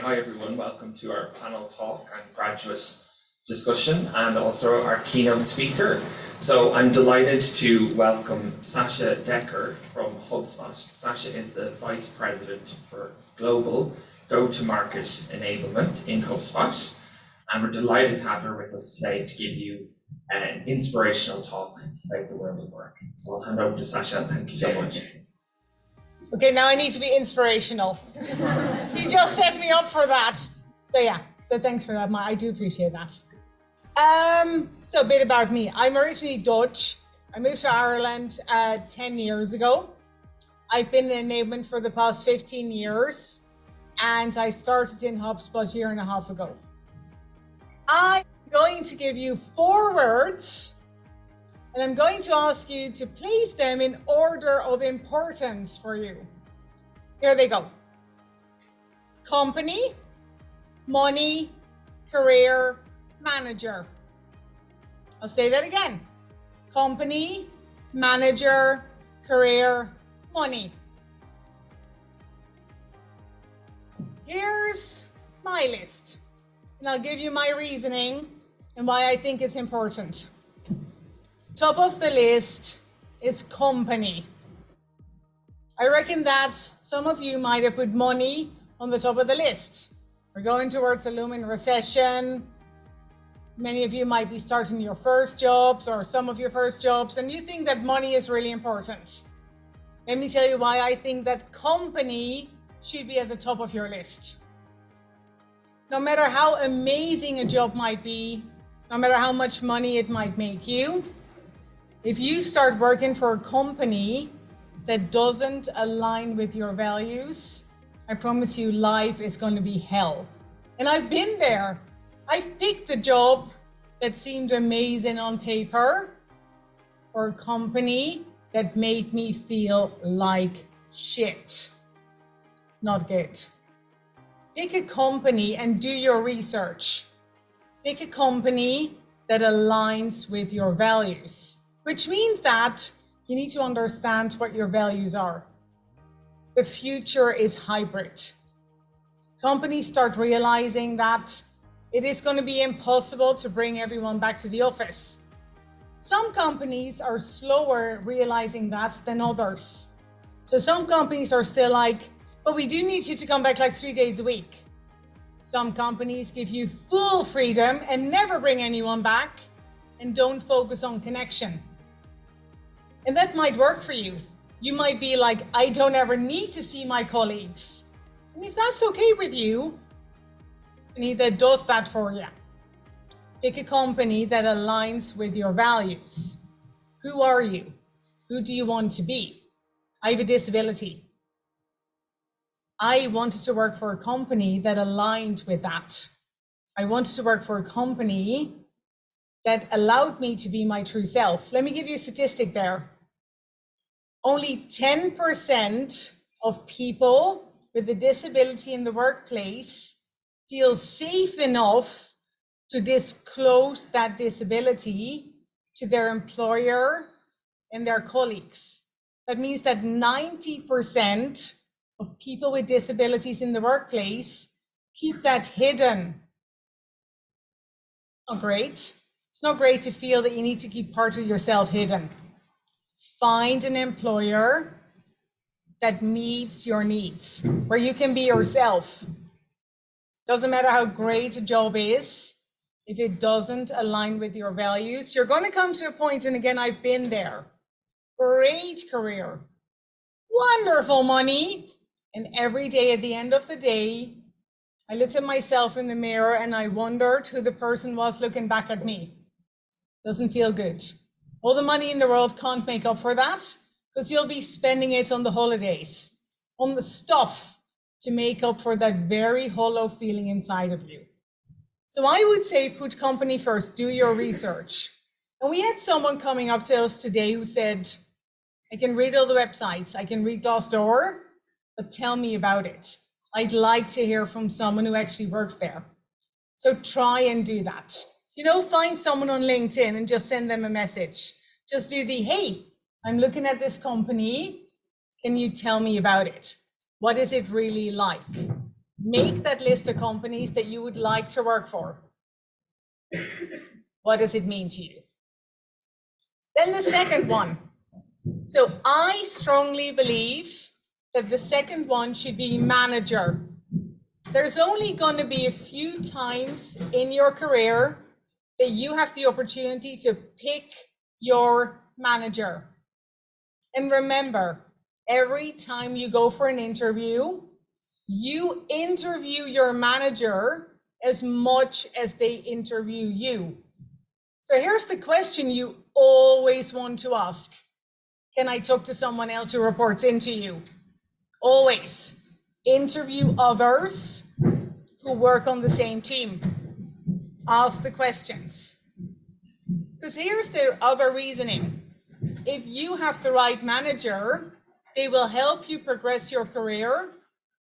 hi everyone. Welcome to our panel talk and graduate discussion and also our keynote speaker. So I'm delighted to welcome Sacha Decker from Hubspot. Sacha is the Vice President for Global Go-to-Market Enablement in Hubspot. And we're delighted to have her with us today to give you an inspirational talk about the world of work. So I'll hand over to Sacha. Thank you so much. Okay, now I need to be inspirational. You just set me up for that. So thanks for that, I do appreciate that. So a bit about me. I'm originally Dutch. I moved to Ireland 10 years ago. I've been in enablement for the past 15 years, and I started in Hubspot a year and a half ago. I'm going to give you 4 words, and I'm going to ask you to place them in order of importance for you. Here they go. Company, money, career, manager. I'll say that again. Company, manager, career, money. Here's my list, and I'll give you my reasoning and why I think it's important. Top of the list is company. I reckon that some of you might have put money on the top of the list. We're going towards a looming recession. Many of you might be starting your first jobs or some of your first jobs, and you think that money is really important. Let me tell you why I think that company should be at the top of your list. No matter how amazing a job might be, no matter how much money it might make you, if you start working for a company that doesn't align with your values, I promise you life is going to be hell. And I've been there. I've picked the job that seemed amazing on paper for a company that made me feel like shit. Not good. Pick a company and do your research. Pick a company that aligns with your values, which means that you need to understand what your values are. The future is hybrid. Companies start realizing that it is going to be impossible to bring everyone back to the office. Some companies are slower realizing that than others. So some companies are still like, but we do need you to come back like 3 days a week. Some companies give you full freedom and never bring anyone back and don't focus on connection. And that might work for you. You might be like, I don't ever need to see my colleagues. And if that's okay with you, a company that does that for you. Pick a company that aligns with your values. Who are you? Who do you want to be? I have a disability. I wanted to work for a company that aligned with that. I wanted to work for a company that allowed me to be my true self. Let me give you a statistic there. Only 10% of people with a disability in the workplace feel safe enough to disclose that disability to their employer and their colleagues. That means that 90% of people with disabilities in the workplace keep that hidden. Not great. It's not great to feel that you need to keep part of yourself hidden. Find an employer that meets your needs, where you can be yourself. Doesn't matter how great a job is, if it doesn't align with your values, you're going to come to a point, and again, I've been there. Great career, wonderful money, and every day at the end of the day, I looked at myself in the mirror and I wondered who the person was looking back at me. Doesn't feel good. All the money in the world can't make up for that, because you'll be spending it on the holidays, on the stuff to make up for that very hollow feeling inside of you. So I would say put company first, do your research. And we had someone coming up to us today who said, I can read all the websites, I can read Glassdoor, but tell me about it. I'd like to hear from someone who actually works there. So try and do that. Find someone on LinkedIn and just send them a message. Just do the, hey, I'm looking at this company. Can you tell me about it? What is it really like? Make that list of companies that you would like to work for. What does it mean to you? Then the second one. So I strongly believe that the second one should be manager. There's only going to be a few times in your career that you have the opportunity to pick your manager. And remember, every time you go for an interview, you interview your manager as much as they interview you. So here's the question you always want to ask. Can I talk to someone else who reports into you? Always. Interview others who work on the same team. Ask the questions. Because here's the other reasoning. If you have the right manager, they will help you progress your career,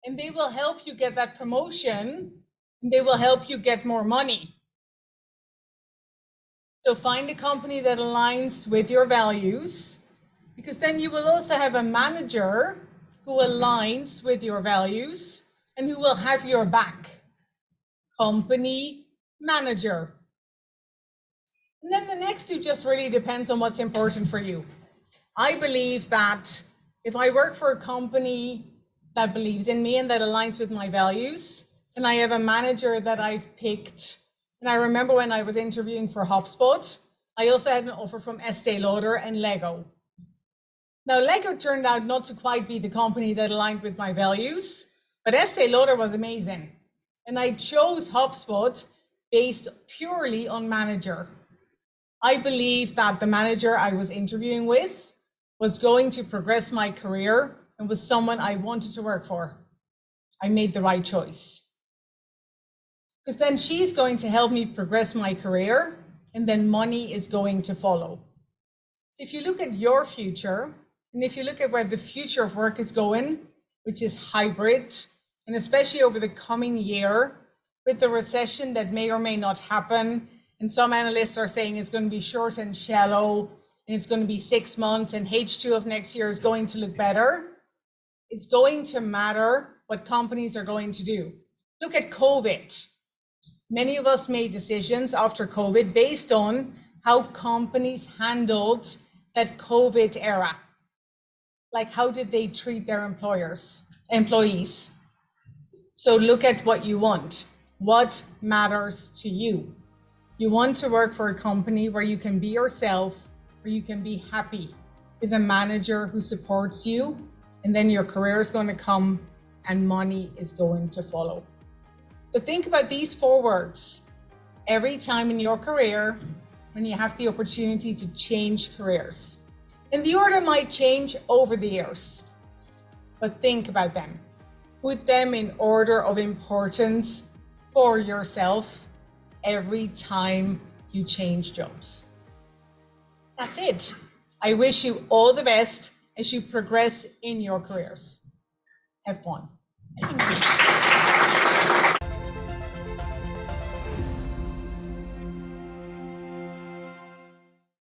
and they will help you get that promotion, and they will help you get more money. So find a company that aligns with your values, because then you will also have a manager who aligns with your values and who will have your back. Company manager. And then the next two just really depends on what's important for you. I believe that if I work for a company that believes in me and that aligns with my values, and I have a manager that I've picked, and I remember when I was interviewing for Hubspot, I also had an offer from Estee Lauder and Lego. Now, Lego turned out not to quite be the company that aligned with my values, but Estee Lauder was amazing. And I chose Hubspot based purely on manager. I believe that the manager I was interviewing with was going to progress my career and was someone I wanted to work for. I made the right choice. Because then she's going to help me progress my career, and then money is going to follow. So if you look at your future, and if you look at where the future of work is going, which is hybrid, and especially over the coming year, with the recession that may or may not happen, and some analysts are saying it's going to be short and shallow, and it's going to be 6 months, and H2 of next year is going to look better, it's going to matter what companies are going to do. Look at COVID. Many of us made decisions after COVID based on how companies handled that COVID era. Like, how did they treat their employees? So look at what you want. What matters to you? You want to work for a company where you can be yourself, where you can be happy with a manager who supports you, and then your career is going to come and money is going to follow. So think about these 4 words every time in your career when you have the opportunity to change careers. And the order might change over the years, but think about them. Put them in order of importance for yourself every time you change jobs. That's it. I wish you all the best as you progress in your careers. Have fun. Thank you.